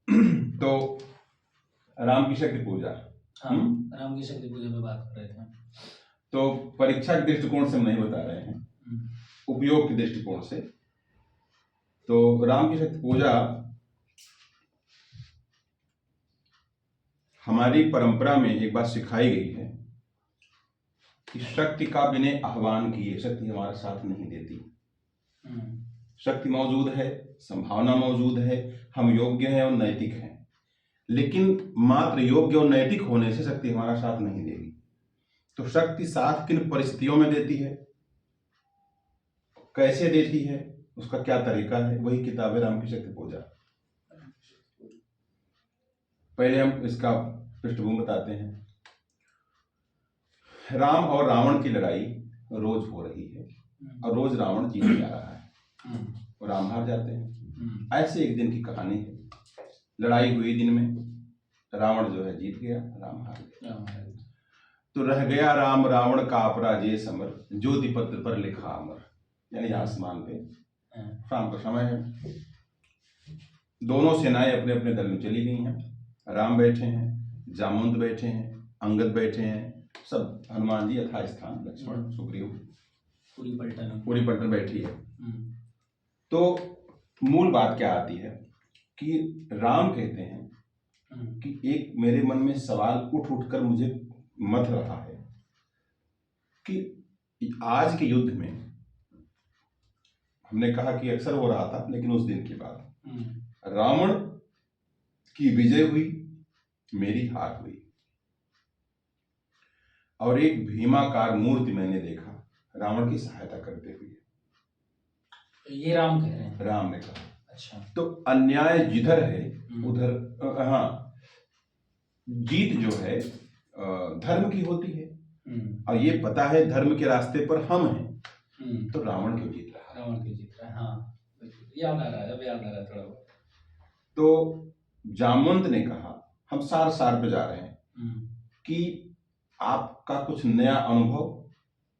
तो राम की शक्ति पूजा, हाँ, राम की शक्ति पूजा में बात कर रहे थे। तो परीक्षा के दृष्टिकोण से हम नहीं बता रहे हैं, उपयोग के दृष्टिकोण से। तो राम की शक्ति पूजा हमारी परंपरा में एक बात सिखाई गई है कि शक्ति का बिना आह्वान किए शक्ति हमारा साथ नहीं देती। शक्ति मौजूद है, संभावना मौजूद है, हम योग्य हैं और नैतिक हैं, लेकिन मात्र योग्य और नैतिक होने से शक्ति हमारा साथ नहीं देगी। तो शक्ति साथ किन परिस्थितियों में देती है, कैसे देती है, उसका क्या तरीका है, वही किताब है राम की शक्ति पूजा। पहले हम इसका पृष्ठभूमि बताते हैं। राम और रावण की लड़ाई रोज हो रही है और रोज रावण जीत जा रहा है और राम हार जाते हैं। ऐसे एक दिन की कहानी है। लड़ाई हुई दिन में, रावण जो है जीत गया, राम हार गया। तो रह गया राम रावण का अपराजय समर, ज्योतिपत्र पर लिखा अमर। यानी आसमान पे शाम का समय है, दोनों सेनाएं अपने अपने दल में चली गई हैं। राम बैठे हैं, जामुंत बैठे हैं, अंगद बैठे हैं, सब हनुमान जी यथा स्थान, लक्ष्मण सुग्रीव, पूरी पलटन बैठी है। तो मूल बात क्या आती है कि राम कहते हैं कि एक मेरे मन में सवाल उठ उठकर मुझे मथ रहा है कि आज के युद्ध में, हमने कहा कि अक्सर हो रहा था, लेकिन उस दिन की बात, रावण की विजय हुई, मेरी हार हुई, और एक भीमाकार मूर्ति मैंने देखा रावण की सहायता करते हुए। ये राम कह रहे हैं? राम ने कहा। अच्छा। तो अन्याय जिधर है उधर, हाँ, जीत जो है धर्म की होती है, और ये पता है धर्म के रास्ते पर हम हैं, तो रावण क्यों जीत रहा है? रावण क्यों जीत रहा है? हाँ, याद आ रहा है थोड़ा बहुत। तो जामवंत ने कहा, हम सार सार पे जा रहे हैं, कि आपका कुछ नया अनुभव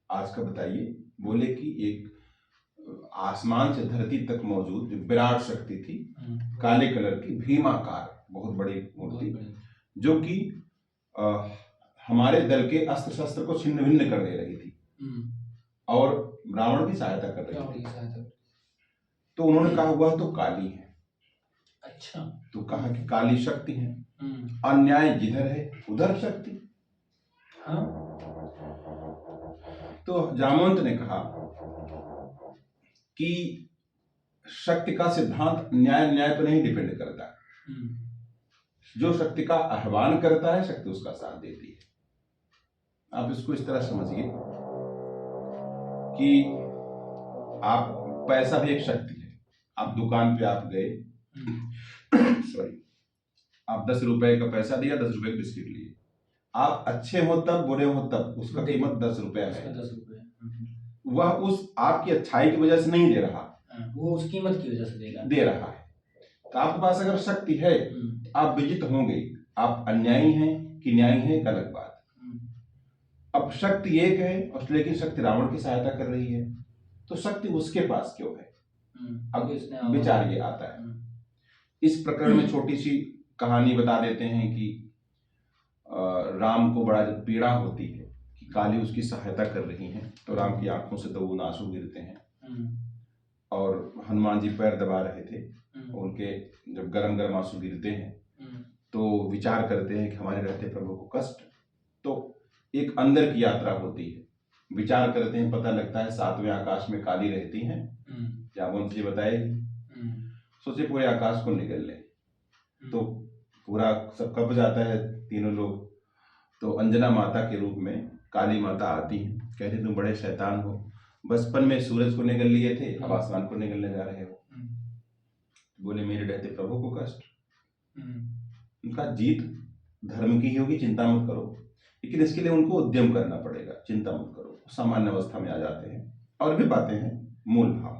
आज का बताइए। बोले कि एक आसमान से धरती तक मौजूद विराट शक्ति थी, काले कलर की भीमाकार बहुत बड़ी मूर्ति, जो कि हमारे दल के अस्त्र शस्त्र को छिन्न भिन्न कर दे रही थी और रावण की सहायता कर रही थी। तो उन्होंने कहा वह तो काली है। अच्छा। तो कहा कि काली शक्ति है, अन्याय जिधर है उधर शक्ति। हाँ? तो जामवंत ने कहा कि शक्ति का सिद्धांत न्याय पर नहीं डिपेंड करता। जो शक्ति का आह्वान करता है, शक्ति उसका साथ देती है। आप इसको इस तरह समझिए कि आप, पैसा भी एक शक्ति है। आप दुकान पे आप गए, सॉरी, आप 10 रुपए का पैसा दिया, 10 रुपए की बिस्किट लिए। आप अच्छे हो तब, बुरे हो तब, उसका कीमत 10 रुपया है। 10 रुपये। वह उस आपकी अच्छाई की वजह से नहीं दे रहा, वो उस कीमत की वजह से दे रहा है। तो आपके पास अगर शक्ति है, आप विजित होंगे। आप अन्यायी हैं कि न्यायी हैं, एक अलग बात। अब शक्ति एक है, और लेकिन शक्ति रावण की सहायता कर रही है, तो शक्ति उसके पास क्यों है? अब विचार ये आता है। इस प्रकरण में छोटी सी कहानी बता देते हैं कि राम को बड़ा जब पीड़ा होती है कि काली उसकी सहायता कर रही हैं, तो राम की आंखों से 2 आंसू गिरते हैं, और हनुमान जी पैर दबा रहे थे, उनके जब गरम गरम आंसू गिरते हैं तो विचार करते हैं कि हमारे रहते प्रभु को कष्ट। तो एक अंदर की यात्रा होती है, विचार करते हैं, पता लगता है 7वें आकाश में काली रहती हैं, जामवंत जी बताएगी। सोचे पूरे आकाश को निगल ले, तो पूरा सब कब जाता है, तीनों लोग। तो अंजना माता के रूप में काली माता आती हैं, कहती तुम बड़े शैतान हो, बचपन में सूरज को निगल लिए थे, अब आसमान को निगलने जा रहे हो। बोले मेरे रहते प्रभु को कष्ट। उनका जीत धर्म की ही होगी, चिंता मत करो, लेकिन इसके लिए उनको उद्यम करना पड़ेगा, चिंता मत करो। सामान्य अवस्था में आ जाते हैं और भी बातें हैं, मूल भाव।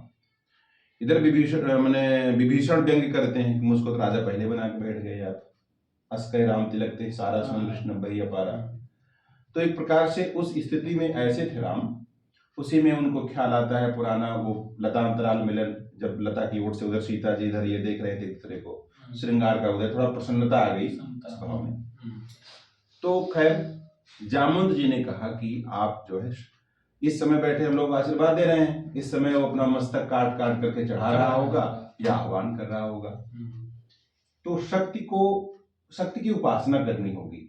इधर विभीषण व्यंग करते हैं कि मुझको तो राजा पहले बना के बैठ गए आप, अस कह राम तिलक थे सारा कृष्ण बही अपारा। तो एक प्रकार से उस स्थिति में ऐसे थे राम, उसी में उनको ख्याल आता है पुराना वो लता अंतराल मिलन, जब लता की ओर से उधर सीता जी इधर ये देख रहे थे एक दूसरे को, श्रृंगार का उदय, थोड़ा प्रसन्नता आ गई समता। स्वभाव में। तो खैर जामुन जी ने कहा कि आप जो है इस समय बैठे हम लोग आशीर्वाद दे रहे हैं, इस समय वो अपना मस्तक काट काट करके चढ़ा रहा होगा या आह्वान कर रहा होगा। तो शक्ति की उपासना करनी होगी।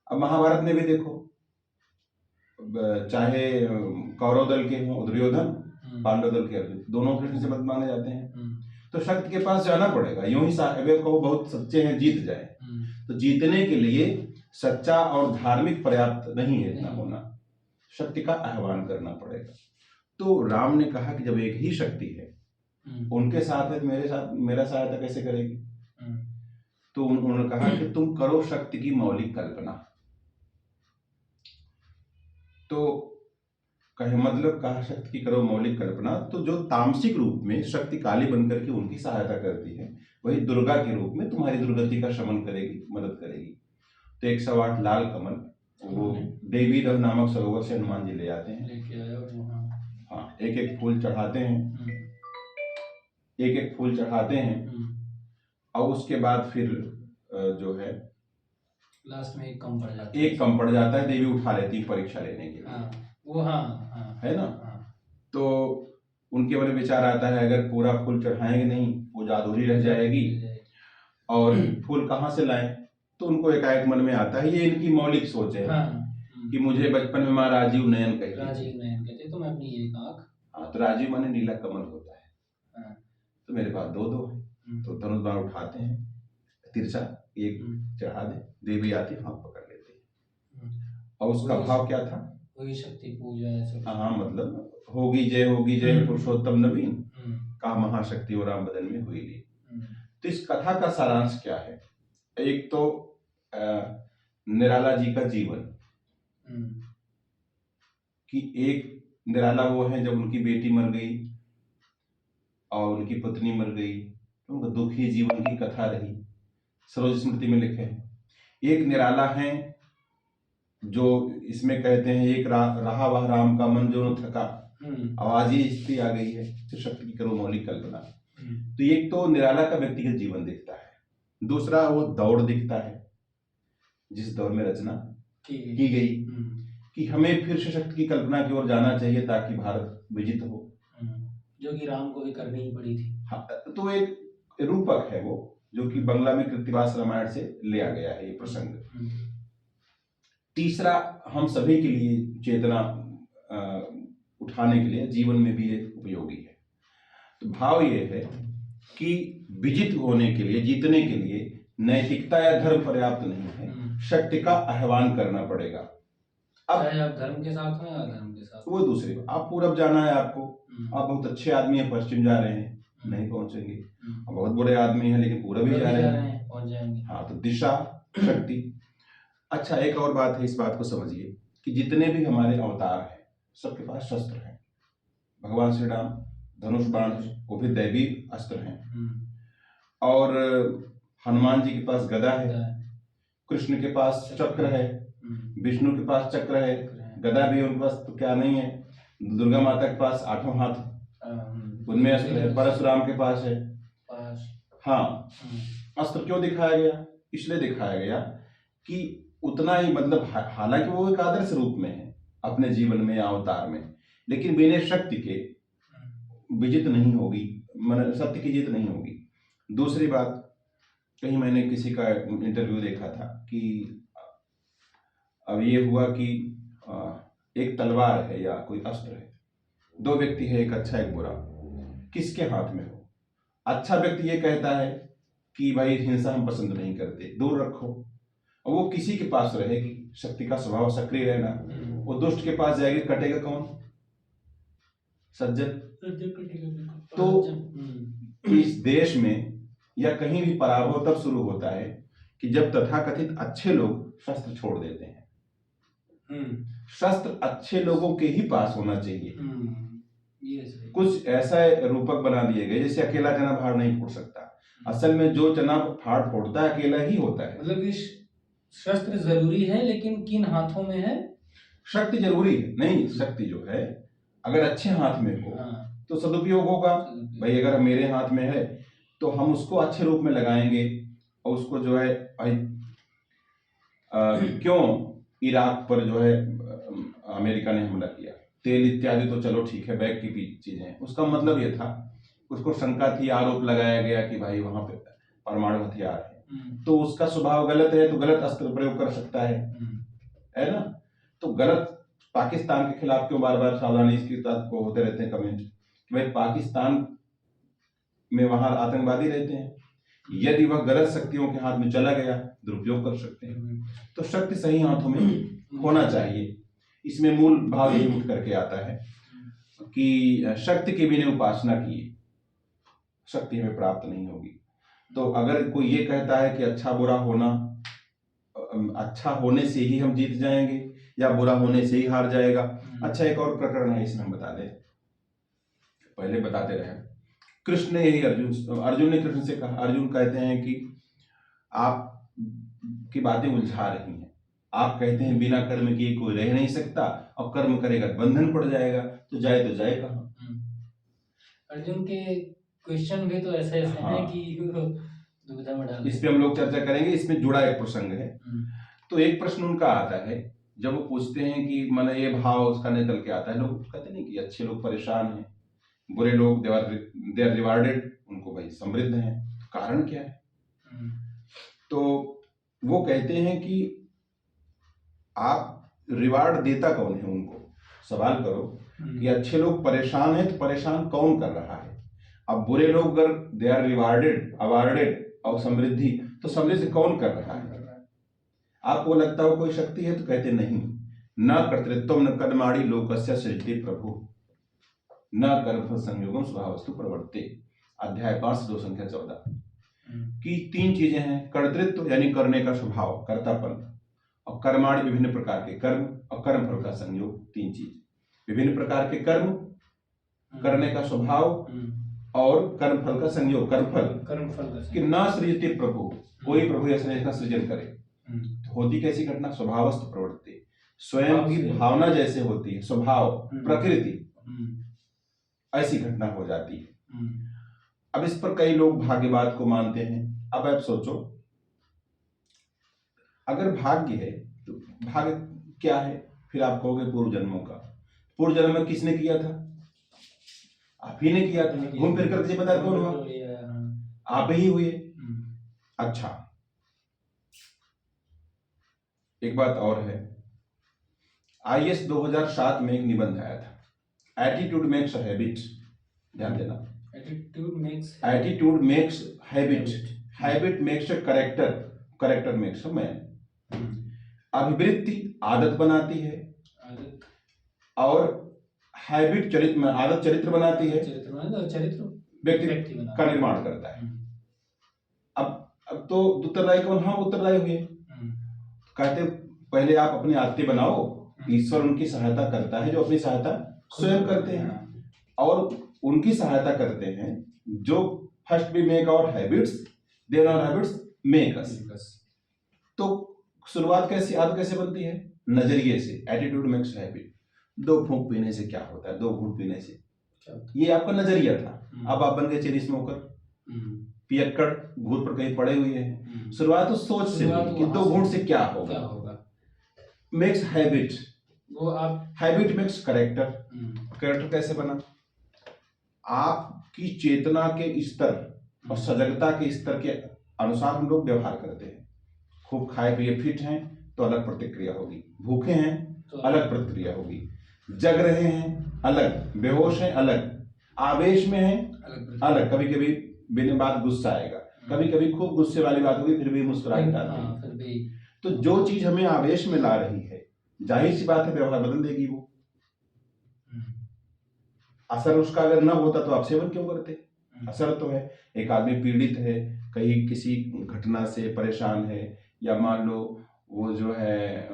अब महाभारत में भी देखो, चाहे कौरव दल के हों दुर्योधन, पांडव दल के अर्जुन, दोनों कृष्ण से मत माने जाते हैं। तो शक्ति के पास जाना पड़ेगा। यूं ही साहब को बहुत सच्चे हैं जीत जाए, तो जीतने के लिए सच्चा और धार्मिक पर्याप्त नहीं है इतना होना, शक्ति का आह्वान करना पड़ेगा। तो राम ने कहा कि जब एक ही शक्ति है, उनके साथ है, मेरे साथ मेरा सहायता कैसे करेगी? तो उन्होंने कहा कि तुम करो शक्ति की मौलिक कल्पना। तो कहे मतलब कहा शक्ति की करो मौलिक कल्पना, तो जो तामसिक रूप में शक्ति काली बनकर के उनकी सहायता करती है, वही दुर्गा के रूप में तुम्हारी दुर्गति का शमन करेगी, मदद करेगी। तो 108 लाल कमल वो देवी रव नामक सरोवर से हनुमान जी ले आते हैं। हाँ, एक एक फूल चढ़ाते हैं, एक एक फूल चढ़ाते हैं, और उसके बाद फिर जो है लास्ट में एक कम पड़ जाता है, एक कम पड़ जाता है, देवी उठा लेती परीक्षा लेने के लिए। वो है ना। तो उनके मन में विचार आता है, अगर पूरा फूल चढ़ाएंगे नहीं वो अधूरी रह जाएगी, और फूल कहाँ से लाएं? तो उनको एकाएक मन में आता है, ये इनकी मौलिक सोच है कि मुझे बचपन में माँ राजीव नयन कहते, तो मैं अपनी एक आँख। हाँ, तो राजीव माने नीला कमल होता है। तो मेरे पास दो है, तो धनुष बाण उठाते हैं, तिरछा एक चढ़ा दे, देवी आती हाथ पकड़ लेती है। और उसका भाव क्या था? वही शक्ति पूजा है। हाँ, मतलब होगी जय पुरुषोत्तम नवीन, का महाशक्ति और राम बदन में हुई ली। तो इस कथा का सारांश क्या है? एक तो निराला जी का जीवन, कि एक निराला वो है जब उनकी बेटी मर गई और उनकी पत्नी मर गई, तो उनका दुखी जीवन की कथा रही, सरोज स्मृति में लिखे हैं। एक निराला है जो इसमें कहते हैं, एक रहा वह राम का मन जो न थका, आवाज ही स्थिति आ गई है, तो शक्ति की करो मौलिक कल्पना। तो एक तो निराला का व्यक्तिगत जीवन दिखता है, दूसरा वो दौड़ दिखता है जिस दौर में रचना की गई कि हमें फिर से शक्ति की कल्पना की ओर जाना चाहिए ताकि भारत विजित हो, जो कि राम को भी करनी ही पड़ी थी। हाँ, तो एक रूपक है वो, जो कि बंगला में कृत्तिवास रामायण से लिया गया है ये प्रसंग। तीसरा, हम सभी के लिए चेतना उठाने के लिए जीवन में भी ये उपयोगी है। तो भाव ये है कि विजित होने के लिए, जीतने के लिए नैतिकता या धर्म पर्याप्त नहीं है, शक्ति का आह्वान करना पड़ेगा। अब चाहे आप धर्म के साथ हो या अधर्म के साथ, वो दूसरी बात। आप पूरब जाना है आपको, आप बहुत अच्छे आदमी हैं, पश्चिम जा रहे हैं, नहीं पहुंचेंगे। बहुत बुरे आदमी हैं लेकिन पूरब ही जा रहे हैं, पहुंच जाएंगे। हाँ, तो दिशा शक्ति। अच्छा, एक और बात है, इस बात को समझिए कि जितने भी हमारे अवतार हैं सबके पास शस्त्र हैं। भगवान श्री राम धनुष बाण है, वो भी दैवी अस्त्र हैं, और हनुमान जी के पास गदा है, कृष्ण के पास चक्र है, विष्णु के पास चक्र है, गदा भी उनके पास तो क्या नहीं है, दुर्गा माता के पास 8 हाथ, उनमें अस्त्र है, परशुराम के पास है। हाँ, अस्त्र क्यों दिखाया गया? इसलिए दिखाया गया कि उतना ही, मतलब हालांकि वो एक आदर्श रूप में है अपने जीवन में या अवतार में, लेकिन बिना शक्ति के विजित नहीं होगी, मतलब सत्य की जीत नहीं होगी। दूसरी बात, कहीं मैंने किसी का इंटरव्यू देखा था कि अब ये हुआ कि एक तलवार है या कोई अस्त्र है, 2 व्यक्ति है, एक अच्छा एक बुरा, किसके हाथ में हो? अच्छा व्यक्ति ये कहता है कि भाई हिंसा हम पसंद नहीं करते, दूर रखो, और वो किसी के पास रहेगी, शक्ति का स्वभाव सक्रिय रहना, वो दुष्ट के पास जाएगी, कटेगा कौन? सज्जन। तो इस देश में या कहीं भी पराभव तब शुरू होता है कि जब तथाकथित अच्छे लोग शस्त्र छोड़ देते हैं। शस्त्र अच्छे लोगों के ही पास होना चाहिए। कुछ ऐसा रूपक बना दिए गए जैसे अकेला चना फाड़ नहीं फोड़ सकता, असल में जो चना फाड़ फोड़ता है अकेला ही होता है। मतलब कि शस्त्र जरूरी है, लेकिन किन हाथों में है? शक्ति जरूरी है नहीं, शक्ति जो है अगर अच्छे हाथ में हो तो सदुपयोग होगा। भाई अगर मेरे हाथ में है तो हम उसको अच्छे रूप में लगाएंगे और उसको जो है भाई क्यों इराक पर जो है अमेरिका ने हमला किया, तेल इत्यादि तो चलो ठीक है, बैक की चीजें, उसका मतलब ये था, उसको शंका थी, आरोप लगाया गया कि भाई वहां पे परमाणु हथियार है, तो उसका स्वभाव गलत है तो गलत अस्त्र प्रयोग कर सकता है ना। तो गलत पाकिस्तान के खिलाफ क्यों बार बार सावधानी इसकी बात को होते रहते हैं कमेंट, भाई पाकिस्तान में वहां आतंकवादी रहते हैं, यदि वह गलत शक्तियों के हाथ में चला गया दुरुपयोग कर सकते हैं। तो शक्ति सही हाथों में होना चाहिए। इसमें मूल भाव यही उठ करके आता है कि शक्ति के बिना उपासना किए शक्ति हमें प्राप्त नहीं होगी। तो अगर कोई ये कहता है कि अच्छा बुरा होना, अच्छा होने से ही हम जीत जाएंगे या बुरा होने से ही हार जाएगा। अच्छा, एक और प्रकरण है, इसमें हम बता दें, पहले बताते रहे। कृष्ण ने यही अर्जुन ने कृष्ण से कहा, अर्जुन कहते हैं कि आप की बातें उलझा रही हैं, आप कहते हैं बिना कर्म किए कोई रह नहीं सकता और कर्म करेगा बंधन पड़ जाएगा, तो जाए कहाँ। अर्जुन के क्वेश्चन भी तो ऐसे ऐसे हैं कि दुविधा में डाल, इस पे हम लोग चर्चा करेंगे, इसमें जुड़ा एक प्रसंग है। तो एक प्रश्न उनका आता है, जब वो पूछते हैं कि मन ये भाव उसका निकल के आता है, लोग कहते नहीं कि अच्छे लोग परेशान हैं, बुरे लोग दे आर रिवार्डेड, उनको भाई समृद्ध हैं, तो कारण क्या है। तो वो कहते हैं कि आप रिवार्ड देता कौन है, उनको सवाल करो कि अच्छे लोग परेशान हैं तो परेशान कौन कर रहा है। अब बुरे लोग अगर दे आर रिवार्डेड अवार्डेड और समृद्धि, तो समृद्धि कौन कर रहा है। आपको लगता हो कोई शक्ति है, तो कहते नहीं, न कर्तृत्व न कर्माणि लोकस्य सृजति प्रभु न कर्म संयोगम स्वभावस्तु प्रवर्ते, अध्याय 5 2 संख्या 14 की 3 चीजें हैं, कर्तृत्व यानी करने का स्वभाव, कर्तापन, और कर्माणि विभिन्न प्रकार के कर्म, और कर्म फल का संयोग, 3 चीज, विभिन्न प्रकार के कर्म, करने का स्वभाव और कर्म फल का संयोग, कर्म फल कि न सृजति प्रभु, कोई प्रभु ऐसा इसका सृजन करे। तो होती कैसी घटना, स्वभावस्तु प्रवृत्ति, स्वयं की भावना जैसे होती है, स्वभाव प्रकृति, ऐसी घटना हो जाती है। अब इस पर कई लोग भाग्यवाद को मानते हैं। अब आप सोचो, अगर भाग्य है तो भाग्य क्या है, फिर आप कहोगे पूर्व जन्मों का। पूर्व जन्म में किसने किया था, आप ही ने किया था, घूम फिर कर जिम्मेदार कौन हुआ, आप ही हुए। अच्छा, एक बात और है, IS 2007 में एक निबंध आया था, एटीट्यूड मेक्स अ हैबिट, ध्यान देना, attitude makes habit, habit makes a character, character makes a man. अभिवृत्ति आदत बनाती है, और हैबिट चरित्र में, आदत चरित्र बनाती है, चरित्र व्यक्ति का निर्माण करता है। अब तो उत्तरदायी कौन, हम उत्तरदायी हुए। कहते पहले आप अपनी आदतें बनाओ, ईश्वर उनकी सहायता करता है जो अपनी सहायता स्वयं करते हैं, और उनकी सहायता करते हैं जो first we make our habits then our habits make us. तो शुरुआत कैसी, आदत कैसे बनती है, नजरिए से, एटीट्यूड मेक्स हैबिट। 2 फूंक पीने से क्या होता है, 2 घूंट पीने से, ये आपका नजरिया था। अब आप बन गए चेरी स्मोकर, पियक्कड़, घूर पर कहीं पड़े हुए हैं। शुरुआत तो सोच से कि 2 घूंट से क्या होगा, मेक्स हैबिट, वो आप हैबिट मेक्स कैरेक्टर। कैरेक्टर कैसे बना, आपकी चेतना के स्तर और सजगता के स्तर के अनुसार हम लोग व्यवहार करते हैं। खूब खाए पिए फिट हैं तो अलग प्रतिक्रिया होगी, भूखे हैं तो अलग प्रतिक्रिया होगी, जग रहे हैं अलग, बेहोश हैं अलग, आवेश में हैं अलग, कभी कभी बिना बात गुस्सा आएगा, कभी कभी खूब गुस्से वाली बात होगी फिर भी मुस्कुराहट आती है। तो जो चीज हमें आवेश में ला रही है, जाहिर सी बात है व्यवहार बदल देगी वो। असर उसका अगर न होता तो आप सेवन क्यों करते, असर तो है। एक आदमी पीड़ित है, कहीं किसी घटना से परेशान है, या मान लो वो जो है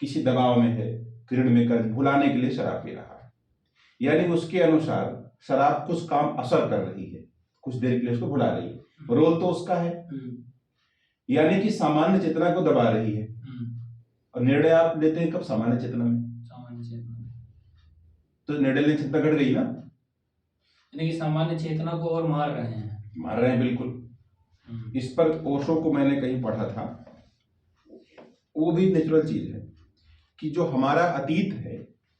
किसी दबाव में है, ऋण में कर्ज भुलाने के लिए शराब पी रहा है, यानी उसके अनुसार शराब कुछ काम असर कर रही है, कुछ देर के लिए उसको भुला रही है, रोल तो उसका है, यानी कि सामान्य चेतना को दबा रही है। और निर्णय आप लेते हैं कब, सामान्य चेतना में, तो निर्णय लेने चेतना घट गई ना, यानी कि सामान्य चेतना को और मार रहे हैं, मार रहे हैं बिल्कुल। इस पर ओशो को मैंने कहीं पढ़ा था, वो भी नेचुरल चीज है कि जो हमारा अतीत है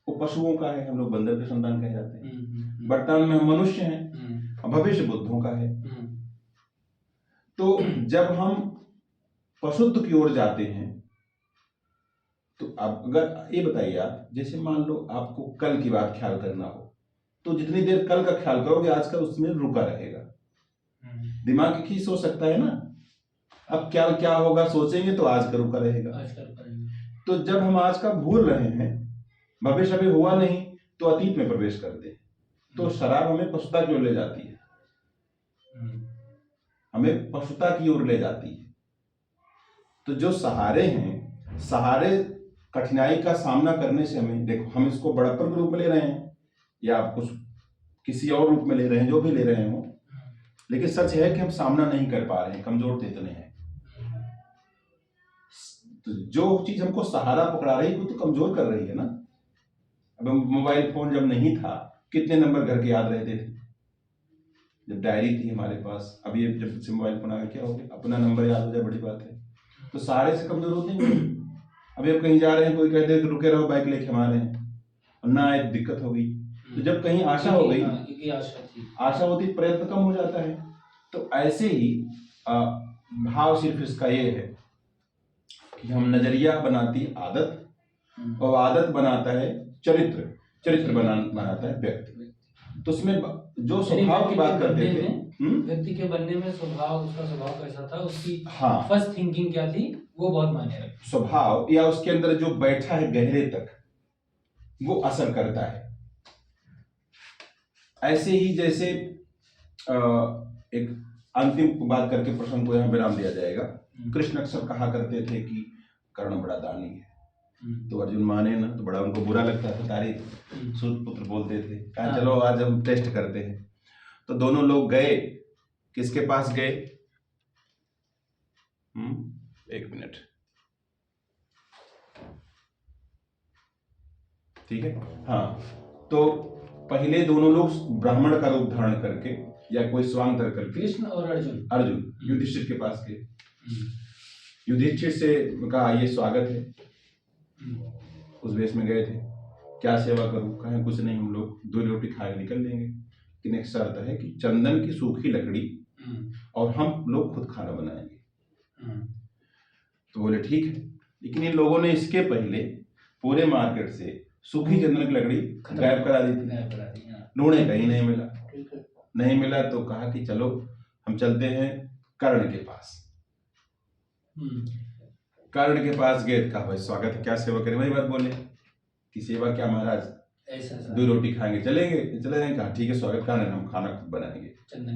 वो पशुओं का है, हम लोग बंदर के संतान कहे जाते हैं, वर्तमान में हम मनुष्य हैं, और भविष्य बुद्धों का है। तो जब हम पशुत्व की ओर जाते हैं तो आप अगर ये बताइए, आप जैसे मान लो आपको कल की बात ख्याल करना हो तो जितनी देर कल का ख्याल करोगे आज का उसमें रुका रहेगा। दिमाग एक ही सोच सकता है ना, अब क्या क्या होगा सोचेंगे तो आज का रुका रहेगा। तो जब हम आज का भूल रहे हैं, भविष्य अभी हुआ नहीं, तो अतीत में प्रवेश करते हैं। तो शराब हमें पशुता की ओर ले जाती है, हमें पशुता की ओर ले जाती है। तो जो सहारे हैं, सहारे कठिनाई का सामना करने से हमें, देखो हम इसको बड़प्पन के रूप में ले रहे हैं या आप कुछ किसी और रूप में ले रहे हैं, जो भी ले रहे हो, लेकिन सच है कि हम सामना नहीं कर पा रहे हैं, कमजोर थे इतने हैं। तो जो चीज हमको सहारा पकड़ा रही है वो तो कमजोर कर रही है ना। अब मोबाइल फोन जब नहीं था, कितने नंबर घर के याद रहते थे, जब डायरी थी हमारे पास। अब ये जब से मोबाइल फोन आ गया, क्या हो गया, अपना नंबर याद हो जाए बड़ी बात है। तो सहारे से कमजोर होते हैं। अभी आप कहीं जा रहे हैं, कोई कहते हैं रुके रहो, बाइक लेके हम आ रहे हैं, और ना आए दिक्कत हो गई। तो जब कहीं आशा हो गई, आशा होती, प्रयत्न कम हो जाता है। तो ऐसे ही भाव सिर्फ इसका ये है कि हम नजरिया बनाती आदत, और आदत बनाता है चरित्र, चरित्र बनाता है व्यक्ति। तो उसमें जो स्वभाव की बात करते थे, व्यक्ति के बनने में स्वभाव, उसका स्वभाव कैसा था, उसकी हाँ फर्स्ट थिंकिंग क्या थी, वो बहुत मायने रखती। स्वभाव या उसके अंदर जो बैठा है गहरे तक, वो असर करता है। ऐसे ही जैसे एक अंतिम बात करके प्रश्न को यहाँ विराम दिया जाएगा। कृष्ण अक्सर कहा करते थे कि कर्ण बड़ा दानी है, तो अर्जुन माने ना, तो बड़ा उनको बुरा लगता था, तारीफ सूत पुत्र बोलते थे। कहा चलो आज हम टेस्ट करते हैं। तो दोनों लोग गए, किसके पास गए, एक मिनट, ठीक है, हाँ। तो पहले दोनों लोग ब्राह्मण का रूप धारण करके या कोई स्वांग करके, कृष्ण और अर्जुन युधिष्ठिर के पास गए। युधिष्ठिर से कहा ये स्वागत है, उस वेश में गए थे, क्या सेवा करूं, कहें कुछ नहीं, हम लोग 2 रोटी खाए निकल देंगे, लेकिन एक शर्त है कि चंदन की सूखी लकड़ी और हम लोग खुद खाना बनाएंगे। तो बोले ठीक है, लेकिन इन लोगों ने इसके पहले पूरे मार्केट से सूखी चंदन की लकड़ी गायब करा दी थी, ढूंढे कहीं नहीं मिला, नहीं मिला तो कहा कि चलो हम चलते हैं कर्ण के पास। कर्ण के पास गए, कहा भाई स्वागत है, क्या सेवा करें, वही बात बोले कि सेवा क्या महाराज, 2 रोटी खाएंगे, चले जाएंगे। कहा ठीक है, स्वागत का हम खाना खुद बनाएंगे।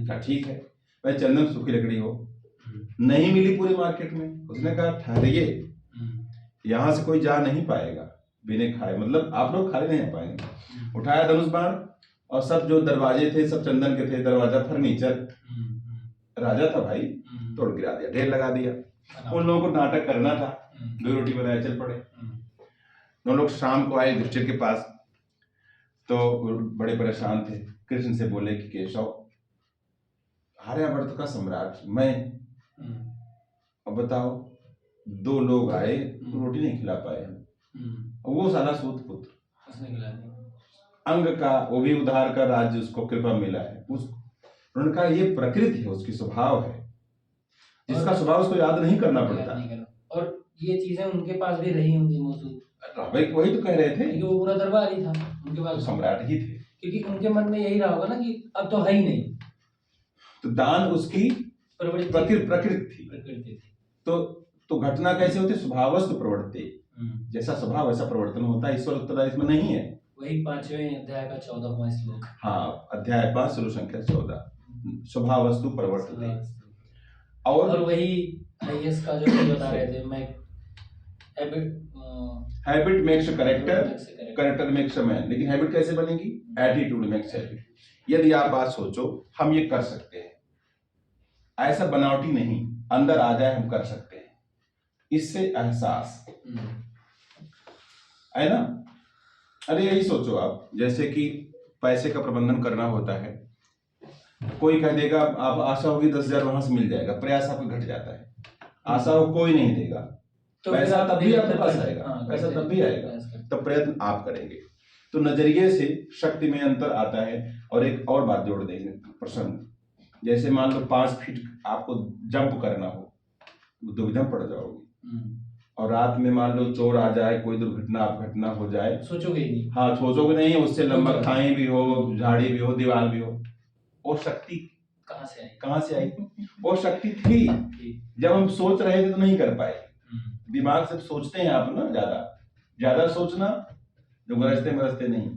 कहा ठीक है भाई, चंदन सूखी लकड़ी हो, नहीं मिली पूरे मार्केट में। उसने कहा ठहरिए, यहाँ से कोई जा नहीं पाएगा बिना खाए, मतलब आप लोग खाली नहीं आ पाएंगे। उठाया धनुष बाण और सब जो दरवाजे थे सब चंदन के थे, दरवाजा फर्नीचर, राजा था भाई, तोड़ गिरा दिया, ढेर लगा दिया। उन लोगों को नाटक करना था, 2 रोटी बनाए चल पड़े। दोनों लोग शाम को आए युधिष्ठिर के पास, तो बड़े परेशान थे। कृष्ण से बोले कि केशव, आर्यावर्त का सम्राट मैं, अब बताओ 2 लोग आए, रोटी नहीं खिला पाए हम, वो साला सूत पुत्र, उसने खिला दिया। अंग का, वो भी उधार का राज्य उसको कृपा मिला है, उनका ये प्रकृति है, उसकी स्वभाव है, जिसका स्वभाव उसको याद नहीं करना पड़ता। और ये चीजें उनके पास भी रही होंगी मौजूद, भाई वही तो कह रहे थे कि वो पूरा दरबार ही था उनके पास, सम्राट ही थे, क्योंकि उनके मन में यही रहा होगा ना कि अब तो है ही नहीं। तो दान उसकी प्रकृति थी। तो घटना कैसे होती, स्वभावस्तु प्रवृत्ति, जैसा स्वभाव वैसा प्रवर्तन होता है। ईश्वर उत्तरदायी इसमें नहीं है। वही 5वें अध्याय का 14वां श्लोक। हाँ, अध्याय 5 श्लोक संख्या 14, स्वभावस्तु प्रवर्तते। और वही आईएएस का जो बता रहे थे, मैं habit makes character, character makes man. लेकिन हैबिट कैसे बनेगी, एटीट्यूड मेक्स हैबिट। यदि आप बात सोचो हम ये कर सकते हैं, ऐसा बनावटी नहीं, अंदर आ जाए हम कर सकते हैं, इससे एहसास है ना। अरे यही सोचो आप, जैसे कि पैसे का प्रबंधन करना होता है, कोई कह देगा आप आशा होगी 10,000 वहां से मिल जाएगा, प्रयास आपका घट जाता है। आशा को कोई नहीं देगा, तो फिर पैसा आप तब भी आपके निरंतर पास प्रयास- आएगा, हाँ, पैसा करते तब भी आएगा, प्रयास करते। तब प्रयत्न आप करेंगे। तो नजरिए से शक्ति में अंतर आता है। और एक और बात जोड़ देंगे प्रसंग, जैसे मान लो 5 फीट आपको जंप करना हो, दुविधा में पड़ जाओगे। और रात में मान लो चोर आ जाए, कोई घटना हो जाए, सोचोगे ही नहीं। हाँ सोचोगे नहीं, उससे लंबा सोचोगे। खाई भी हो, झाड़ी भी हो, दीवार भी हो, वो शक्ति कहाँ से आई? कहाँ से आई? वो शक्ति थी, जब हम सोच रहे थे तो नहीं कर पाए। दिमाग से सोचते हैं आप ना, ज्यादा सोचना, जो गरजते मरजते नहीं,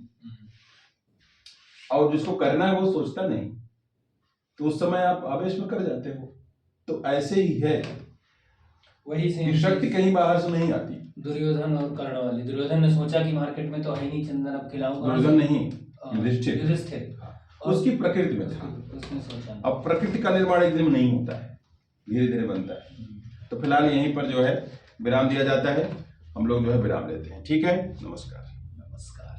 और जिसको करना है वो सोचता नहीं, तो उस समय आप आवेश में कर जाते हो। तो ऐसे ही है वही कि शक्ति कहीं बाहर से नहीं आती। दुर्योधन और कर्ण वाली, दुर्योधन ने सोचा कि मार्केट में तो है नहीं चंदन, अब खिलाऊंगा। दुर्योधन नहीं, युधिष्ठिर उसकी प्रकृति में था। उसने सोचा। अब प्रकृति का निर्माण एक दिन में नहीं होता है, धीरे धीरे बनता है। तो फिलहाल यहीं पर जो है विराम दिया जाता है, हम लोग जो है विराम लेते हैं। ठीक है, नमस्कार। नमस्कार।